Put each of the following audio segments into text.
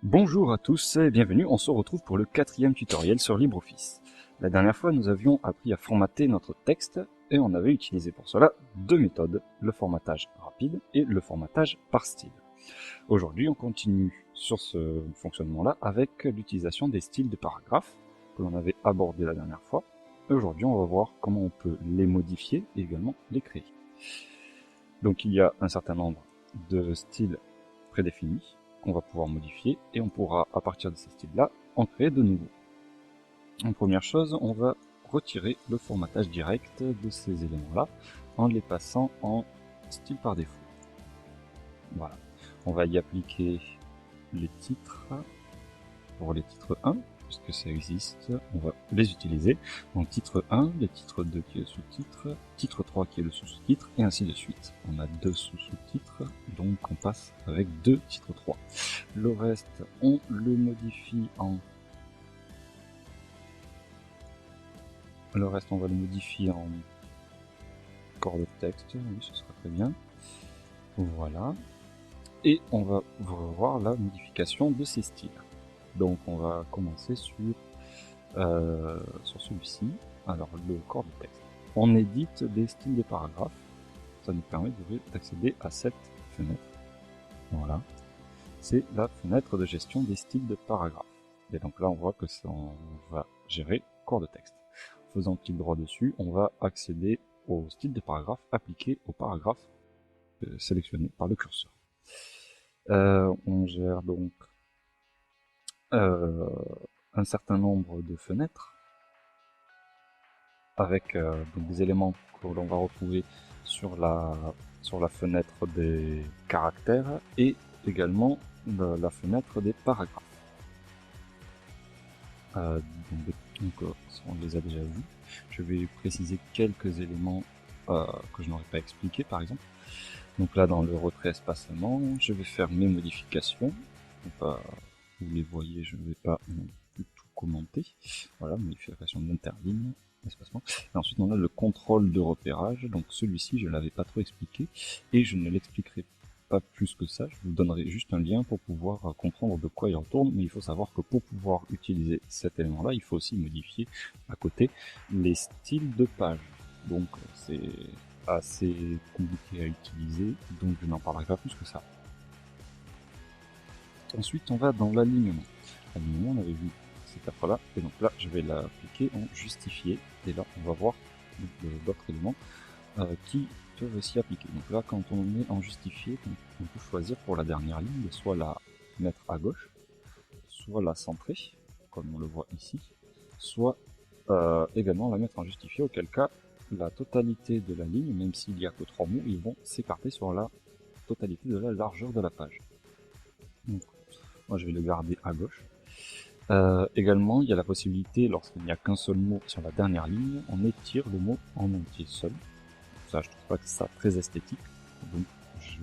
Bonjour à tous et bienvenue, on se retrouve pour le 4e tutoriel sur LibreOffice. La dernière fois, nous avions appris à formater notre texte et on avait utilisé pour cela deux méthodes, le formatage rapide et le formatage par style. Aujourd'hui, on continue sur ce fonctionnement-là avec l'utilisation des styles de paragraphes que l'on avait abordé la dernière fois. Et aujourd'hui, on va voir comment on peut les modifier et également les créer. Donc il y a un certain nombre de styles prédéfinis qu'on va pouvoir modifier et on pourra à partir de ces styles-là en créer de nouveaux. En première chose, on va retirer le formatage direct de ces éléments-là en les passant en style par défaut. Voilà. On va y appliquer les titres pour les titres 1, puisque ça existe, on va les utiliser. Donc titre 1, les titres 2 qui est le sous-titre, titre 3 qui est le sous-titre, et ainsi de suite. On a deux sous-sous-titres, donc on passe avec deux titres 3. Le reste, on le modifie en... Le reste, on va le modifier en corps de texte, oui, ce sera très bien. Voilà. Et on va voir la modification de ces styles. Donc on va commencer sur celui-ci, alors le corps de texte. On édite des styles de paragraphes, ça nous permet d'accéder à cette fenêtre. Voilà, c'est la fenêtre de gestion des styles de paragraphes. Et donc là on voit que ça, on va gérer corps de texte. En faisant clic droit dessus, on va accéder au style de paragraphe appliqué au paragraphe sélectionné par le curseur. On gère donc un certain nombre de fenêtres avec donc des éléments que l'on va retrouver sur la fenêtre des caractères et également la fenêtre des paragraphes. Donc, on les a déjà vus. Je vais préciser quelques éléments que je n'aurais pas expliqué par exemple. Donc là dans le retrait espacement, je vais faire mes modifications. Donc, vous les voyez, je ne vais pas du tout commenter. Voilà, modification d'interligne, espacement. Et ensuite on a le contrôle de repérage, donc celui-ci je ne l'avais pas trop expliqué, et je ne l'expliquerai pas plus que ça, je vous donnerai juste un lien pour pouvoir comprendre de quoi il retourne, mais il faut savoir que pour pouvoir utiliser cet élément-là, il faut aussi modifier à côté les styles de page. Donc c'est assez compliqué à utiliser, donc je n'en parlerai pas plus que ça. Ensuite, on va dans l'alignement. L'alignement, on avait vu cette affaire-là, et donc là, je vais l'appliquer en justifié, et là, on va voir d'autres éléments qui peuvent s'y appliquer. Donc là, quand on est en justifié, on peut choisir pour la dernière ligne de soit la mettre à gauche, soit la centrer, comme on le voit ici, soit également la mettre en justifié, auquel cas, la totalité de la ligne, même s'il n'y a que 3 mots, ils vont s'écarter sur la totalité de la largeur de la page. Donc, moi, je vais le garder à gauche. Également, il y a la possibilité, lorsqu'il n'y a qu'un seul mot sur la dernière ligne, on étire le mot en entier seul. Ça, je trouve pas que ça très esthétique, donc je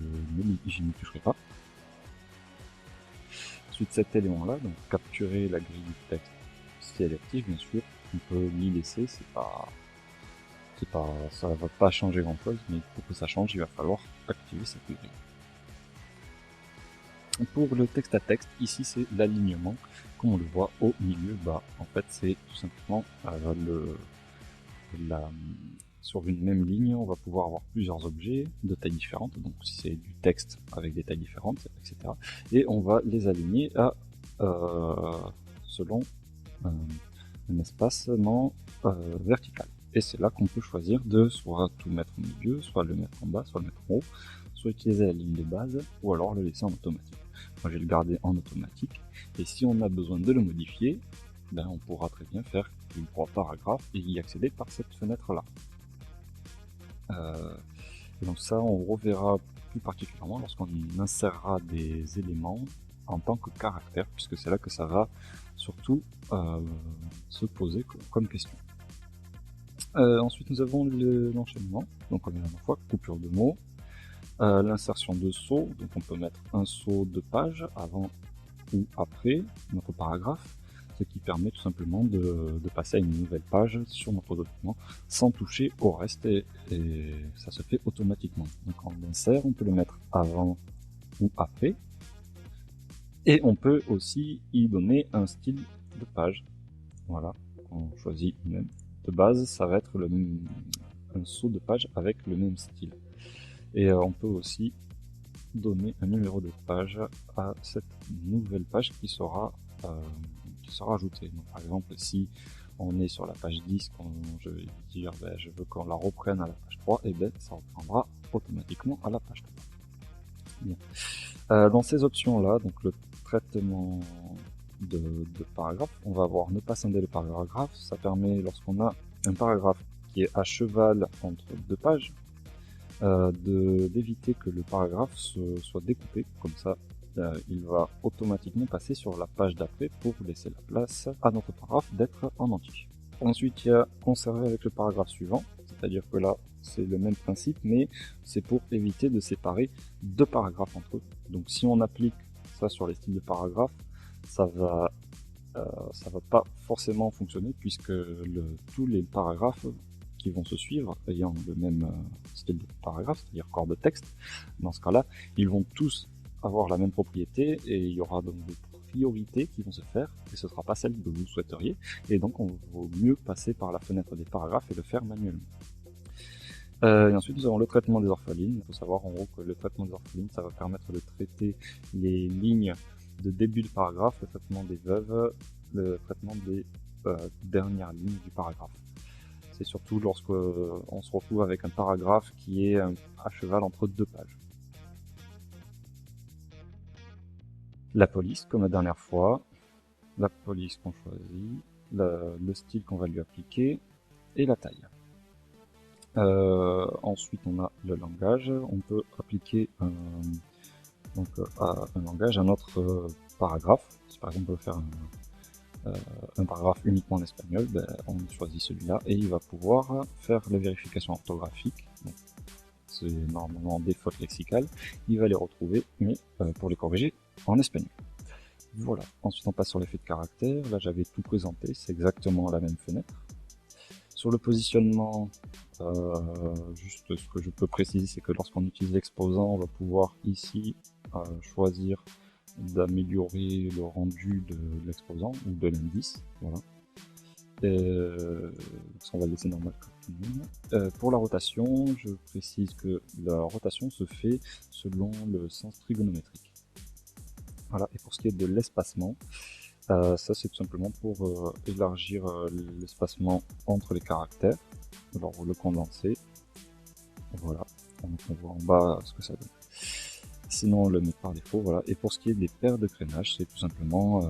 n'y toucherai pas. Ensuite, cet élément-là, donc capturer la grille du texte, si elle est active, bien sûr, on peut l'y laisser, ça va pas changer grand-chose, mais pour que ça change, il va falloir activer cette grille. Pour le texte à texte, ici c'est l'alignement, comme on le voit au milieu bas. En fait, c'est tout simplement sur une même ligne, on va pouvoir avoir plusieurs objets de tailles différentes, donc si c'est du texte avec des tailles différentes, etc. Et on va les aligner à selon un espacement vertical. Et c'est là qu'on peut choisir de soit tout mettre au milieu, soit le mettre en bas, soit le mettre en haut, soit utiliser la ligne de base, ou alors le laisser en automatique. Moi je vais le garder en automatique, et si on a besoin de le modifier, ben on pourra très bien faire une croix paragraphe et y accéder par cette fenêtre là. Et donc ça on reverra plus particulièrement lorsqu'on insérera des éléments en tant que caractère, puisque c'est là que ça va surtout se poser comme question. Ensuite nous avons l'enchaînement, donc comme la dernière fois, coupure de mots, l'insertion de sauts, donc on peut mettre un saut de page avant ou après notre paragraphe, ce qui permet tout simplement de passer à une nouvelle page sur notre document sans toucher au reste, et ça se fait automatiquement. Donc on l'insère, on peut le mettre avant ou après, Et on peut aussi y donner un style de page. Voilà, on choisit une. De base, ça va être un saut de page avec le même style. Et on peut aussi donner un numéro de page à cette nouvelle page qui sera ajoutée. Donc, par exemple, si on est sur la page 10, quand je vais dire je veux qu'on la reprenne à la page 3, et bien ça reprendra automatiquement à la page 3. Bien. Dans ces options-là, donc le traitement de paragraphe, on va avoir ne pas scinder le paragraphe. Ça permet, lorsqu'on a un paragraphe qui est à cheval entre deux pages, d'éviter que le paragraphe soit découpé. Comme ça, il va automatiquement passer sur la page d'après pour laisser la place à notre paragraphe d'être en entier. Ensuite, il y a conserver avec le paragraphe suivant, c'est-à-dire que là, c'est le même principe, mais c'est pour éviter de séparer deux paragraphes entre eux. Donc si on applique ça sur les styles de paragraphes, ça va pas forcément fonctionner, puisque tous les paragraphes qui vont se suivre ayant le même style de paragraphe, c'est-à-dire corps de texte, dans ce cas-là, ils vont tous avoir la même propriété et il y aura donc des priorités qui vont se faire et ce ne sera pas celle que vous souhaiteriez, et donc on vaut mieux passer par la fenêtre des paragraphes et le faire manuellement. Et ensuite nous avons le traitement des orphelines. Il faut savoir en gros que le traitement des orphelines, ça va permettre de traiter les lignes de début de paragraphe, le traitement des veuves, le traitement des dernières lignes du paragraphe. C'est surtout lorsque on se retrouve avec un paragraphe qui est à cheval entre deux pages. La police, comme la dernière fois, la police qu'on choisit, le style qu'on va lui appliquer et la taille. Ensuite, on a le langage. On peut appliquer un langage à notre paragraphe. Si par exemple on veut faire un paragraphe uniquement en espagnol, on choisit celui-là et il va pouvoir faire les vérifications orthographiques. C'est normalement des fautes lexicales. Il va les retrouver, mais pour les corriger en espagnol. Voilà. Ensuite, on passe sur l'effet de caractère. Là, j'avais tout présenté. C'est exactement la même fenêtre. Sur le positionnement, juste ce que je peux préciser, c'est que lorsqu'on utilise l'exposant, on va pouvoir ici choisir d'améliorer le rendu de l'exposant ou de l'indice. Voilà. On va le laisser normal comme tout le monde. Pour la rotation, je précise que la rotation se fait selon le sens trigonométrique. Voilà. Et pour ce qui est de l'espacement, ça c'est tout simplement pour élargir l'espacement entre les caractères. Alors le condenser, voilà, donc on voit en bas ce que ça donne. Sinon on le met par défaut, voilà. Et pour ce qui est des paires de crénage, c'est tout simplement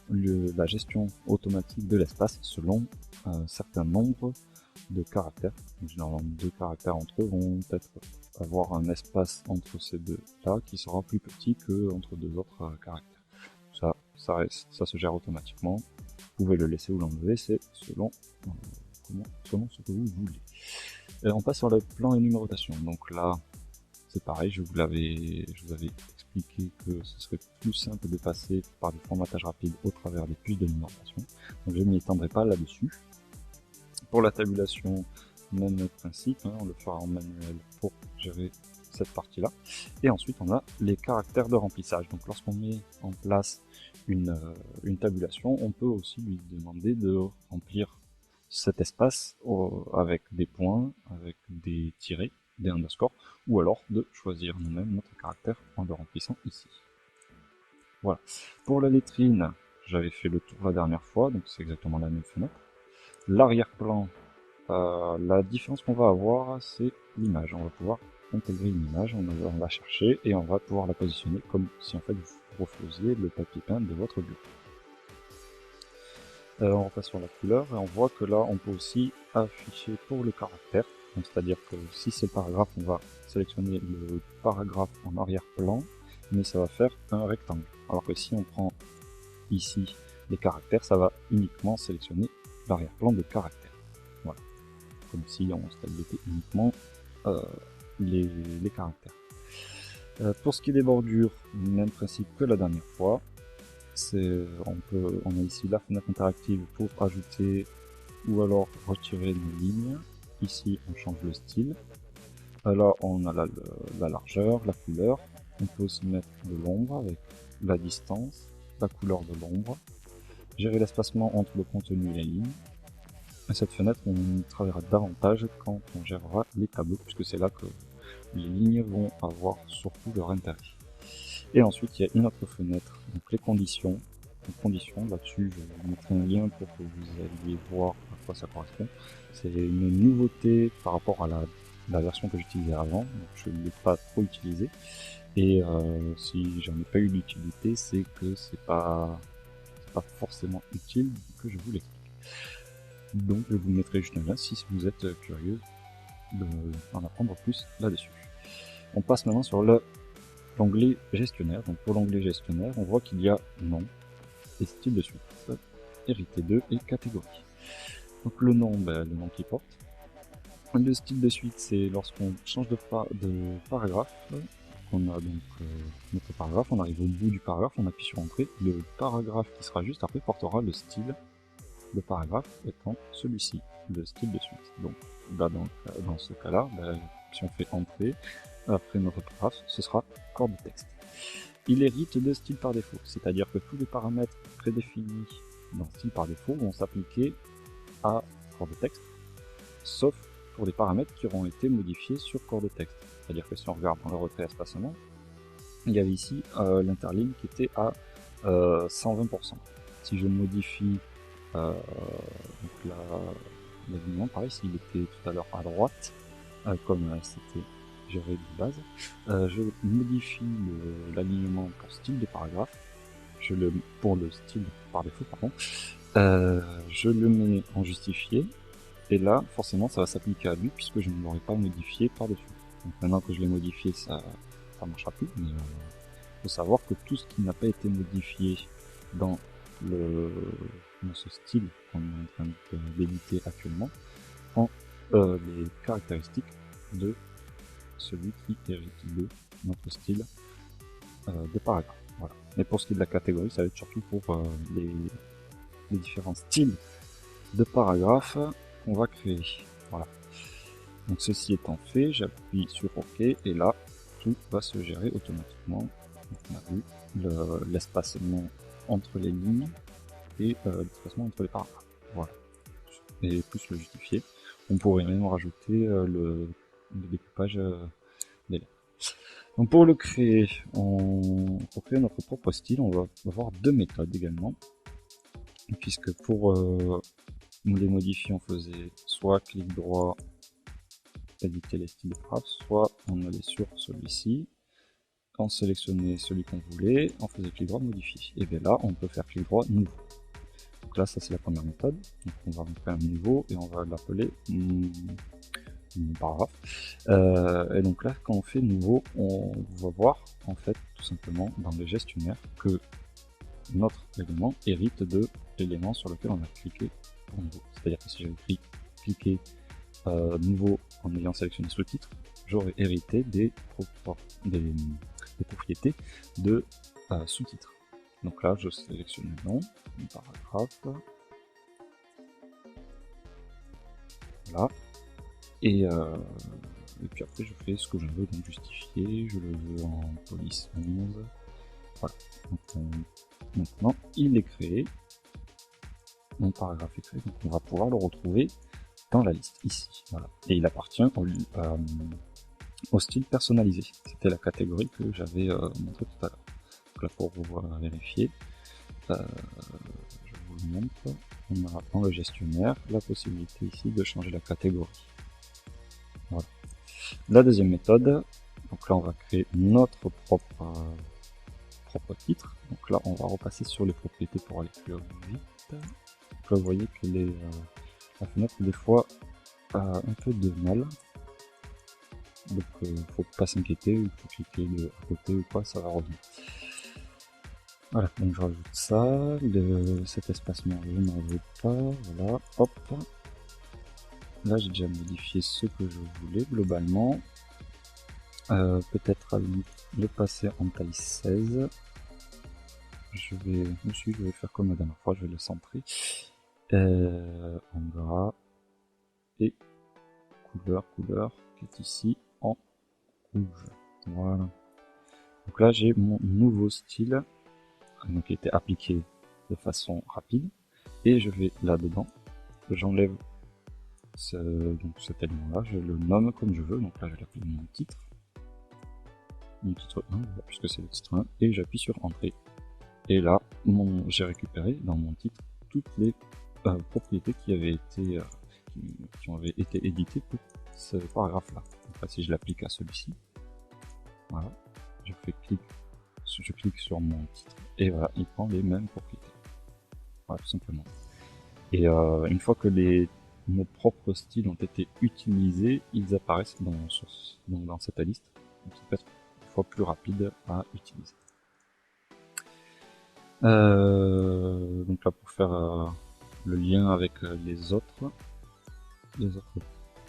la gestion automatique de l'espace selon un certain nombre de caractères. Donc, généralement 2 caractères entre eux vont peut-être avoir un espace entre ces deux là qui sera plus petit que entre deux autres caractères. Ça se gère automatiquement. Vous pouvez le laisser ou l'enlever, c'est selon ce que vous voulez. On passe sur le plan et numérotation. Donc là, c'est pareil, je vous avais expliqué que ce serait plus simple de passer par du formatage rapide au travers des puces de numérotation. Donc je ne m'y étendrai pas là-dessus. Pour la tabulation, même principe, hein, on le fera en manuel pour gérer cette partie-là. Et ensuite, on a les caractères de remplissage. Donc lorsqu'on met en place une tabulation, on peut aussi lui demander de remplir cet espace avec des points, avec des tirets, des underscores, ou alors de choisir nous-mêmes notre caractère en le remplissant ici. Voilà. Pour la lettrine, j'avais fait le tour la dernière fois, donc c'est exactement la même fenêtre. L'arrière-plan, la différence qu'on va avoir, c'est l'image. On va pouvoir intégrer une image, on va la chercher et on va pouvoir la positionner comme si en fait vous refaisiez le papier peint de votre bureau. On repasse sur la couleur et on voit que là on peut aussi afficher pour le caractère, c'est-à-dire que si c'est le paragraphe, on va sélectionner le paragraphe en arrière-plan, mais ça va faire un rectangle. Alors que si on prend ici les caractères, ça va uniquement sélectionner l'arrière-plan de caractères. Voilà, comme si on stabilisait uniquement les caractères. Pour ce qui est des bordures, même principe que la dernière fois. On a ici la fenêtre interactive pour ajouter ou alors retirer une ligne. Ici on change le style. Là on a la largeur, la couleur. On peut aussi mettre de l'ombre avec la distance, la couleur de l'ombre, gérer l'espacement entre le contenu et les lignes. Et cette fenêtre, on y travaillera davantage quand on gérera les tableaux, puisque c'est là que les lignes vont avoir surtout leur intérêt. Et ensuite, il y a une autre fenêtre, donc les conditions. Les conditions, là-dessus, je vous mettrai un lien pour que vous alliez voir à quoi ça correspond. C'est une nouveauté par rapport à la version que j'utilisais avant, donc je ne l'ai pas trop utilisée. Et si j'en ai pas eu d'utilité, c'est que c'est pas forcément utile que je vous l'explique. Donc je vous mettrai juste un lien si vous êtes curieux d'en apprendre plus là-dessus. On passe maintenant sur l'onglet gestionnaire. Donc pour l'onglet gestionnaire, on voit qu'il y a nom et style de suite, hérité de et catégorie. Donc le nom, le nom qu'il porte. Le style de suite, c'est lorsqu'on change de paragraphe. On a donc notre paragraphe, on arrive au bout du paragraphe, on appuie sur entrée. Le paragraphe qui sera juste après portera le style de paragraphe étant celui-ci, le style de suite. Donc là, dans ce cas-là, si on fait entrée, après notre paragraphe, ce sera corps de texte. Il hérite de style par défaut, c'est-à-dire que tous les paramètres prédéfinis dans style par défaut vont s'appliquer à corps de texte, sauf pour les paramètres qui auront été modifiés sur corps de texte. C'est-à-dire que si on regarde dans le retrait espacement, il y avait ici l'interligne qui était à 120%. Si je modifie l'alignement, pareil, s'il était tout à l'heure à droite, comme c'était géré de base, je modifie l'alignement pour style de paragraphe, pour le style par défaut, pardon, je le mets en justifié, et là, forcément, ça va s'appliquer à lui puisque je ne l'aurais pas modifié par-dessus. Donc maintenant que je l'ai modifié, ça marchera plus, mais faut savoir que tout ce qui n'a pas été modifié dans ce style qu'on est en train d'éditer actuellement ont les caractéristiques de celui qui hérite de notre style de paragraphe. Voilà. Mais pour ce qui est de la catégorie, ça va être surtout pour les différents styles de paragraphes qu'on va créer. Voilà. Donc ceci étant fait, j'appuie sur OK et là, tout va se gérer automatiquement. Donc, on a vu l'espacement entre les lignes et l'espacement entre les paragraphes. Voilà. Et plus le justifier. On pourrait même rajouter le découpage des lettres. Donc pour le créer, pour créer notre propre style, on va avoir deux méthodes également. Puisque pour les modifier, on faisait soit clic droit, éditer les styles de frappe, soit on allait sur celui-ci, on sélectionnait celui qu'on voulait, on faisait clic droit, modifier. Et bien là, on peut faire clic droit, nouveau. Donc là, ça c'est la première méthode. Donc on va faire un nouveau et on va l'appeler paragraphe. Et donc là, quand on fait nouveau, on va voir en fait tout simplement dans le gestionnaire que notre élément hérite de l'élément sur lequel on a cliqué pour nouveau. C'est-à-dire que si j'avais cliqué nouveau en ayant sélectionné sous-titre, j'aurais hérité des propriétés de sous-titre. Donc là, je sélectionne le nom, le paragraphe, voilà, et puis après je fais ce que je veux, donc justifier, je le veux en police 11, voilà. Donc, maintenant, il est créé, mon paragraphe est créé, donc on va pouvoir le retrouver dans la liste ici, voilà. Et il appartient au style personnalisé. C'était la catégorie que j'avais montré tout à l'heure. Donc là, pour vous vérifier, je vous le montre. On a dans le gestionnaire la possibilité ici de changer la catégorie. Voilà. La deuxième méthode, donc là on va créer notre propre titre. Donc là on va repasser sur les propriétés pour aller plus vite. Donc là vous voyez que la fenêtre des fois a un peu de mal. Donc faut pas s'inquiéter, il faut cliquer de côté ou quoi, ça va revenir. Voilà, donc je rajoute ça, cet espacement je n'en veux pas, voilà, hop. Là j'ai déjà modifié ce que je voulais globalement. Peut-être à le passer en taille 16. Je vais faire comme la dernière fois, je vais le centrer. En gras. Et couleur qui est ici en rouge. Voilà. Donc là j'ai mon nouveau style donc qui a été appliqué de façon rapide, et je vais là-dedans, j'enlève cet élément-là, je le nomme comme je veux, donc là je l'appelle mon titre 1, puisque c'est le titre 1, et j'appuie sur Entrée. Et là, j'ai récupéré dans mon titre toutes les propriétés qui avaient été éditées pour ce paragraphe-là. Enfin, si je l'applique à celui-ci, voilà, je clique sur mon titre, et voilà, il prend les mêmes propriétés. Voilà, tout simplement. Et une fois que nos propres styles ont été utilisés, ils apparaissent dans cette liste, donc ça peut être une fois plus rapide à utiliser. Donc là, pour faire le lien avec les autres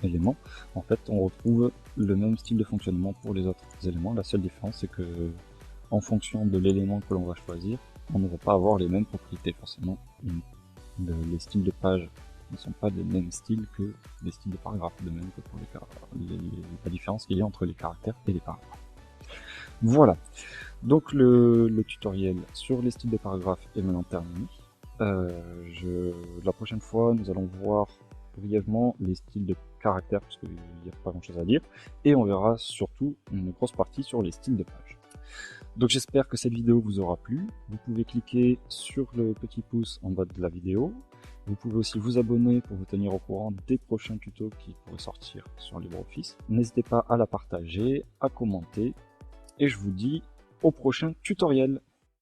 éléments, en fait on retrouve le même style de fonctionnement pour les autres éléments. La seule différence, c'est que en fonction de l'élément que l'on va choisir, on ne va pas avoir les mêmes propriétés. Forcément, les styles de page ne sont pas les mêmes styles que les styles de paragraphes, de même que pour la différence qu'il y a entre les caractères et les paragraphes. Voilà, donc le tutoriel sur les styles de paragraphes est maintenant terminé. La prochaine fois, nous allons voir brièvement les styles de caractères, parce qu'il n'y a pas grand chose à dire, et on verra surtout une grosse partie sur les styles de page. Donc j'espère que cette vidéo vous aura plu. Vous pouvez cliquer sur le petit pouce en bas de la vidéo. Vous pouvez aussi vous abonner pour vous tenir au courant des prochains tutos qui pourraient sortir sur LibreOffice. N'hésitez pas à la partager, à commenter, et je vous dis au prochain tutoriel.